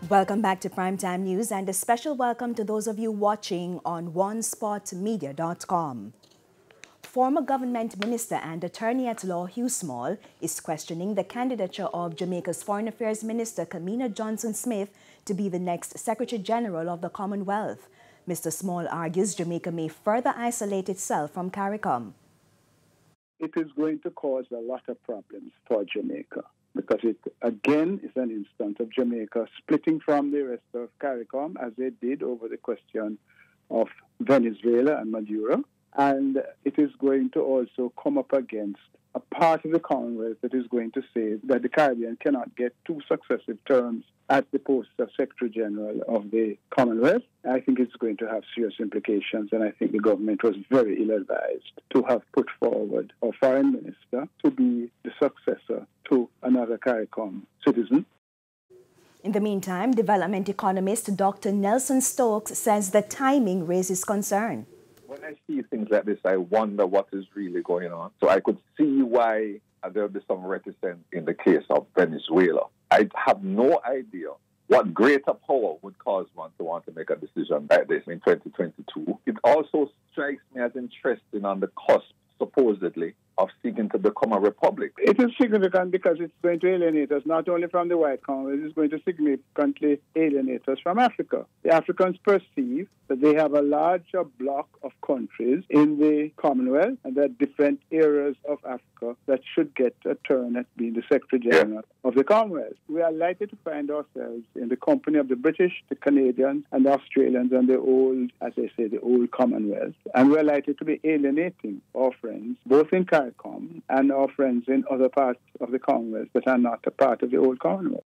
Welcome back to Primetime News and a special welcome to those of you watching on onespotmedia.com. Former government minister and attorney-at-law Hugh Small is questioning the candidature of Jamaica's Foreign Affairs Minister Kamina Johnson-Smith to be the next Secretary General of the Commonwealth. Mr. Small argues Jamaica may further isolate itself from CARICOM. It is going to cause a lot of problems for Jamaica, because it, again, is an instance of Jamaica splitting from the rest of CARICOM, as they did over the question of Venezuela and Maduro. And it is going to also come up against a part of the Commonwealth that is going to say that the Caribbean cannot get two successive terms at the post of Secretary General of the Commonwealth. I think it's going to have serious implications, and I think the government was very ill-advised to have put forward a foreign minister to be the successor to another CARICOM citizen. In the meantime, development economist Dr. Nelson Stokes says the timing raises concern. When I see things like this, I wonder what is really going on. So I could see why there will be some reticence in the case of Venezuela. I have no idea what greater power would cause one to want to make a decision like this in 2022. It also strikes me as interesting on the cusp, supposedly, of seeking to become a republic. It is significant because it's going to alienate us not only from the White Commonwealth, it's going to significantly alienate us from Africa. The Africans perceive that they have a larger block of countries in the Commonwealth and that different areas of Africa that should get a turn at being the Secretary General of the Commonwealth. We are likely to find ourselves in the company of the British, the Canadians, and the Australians, and the old, as they say, the old Commonwealth. And we are likely to be alienating our friends, both in CARICOM and our friends in other parts of the Commonwealth that are not a part of the old Commonwealth.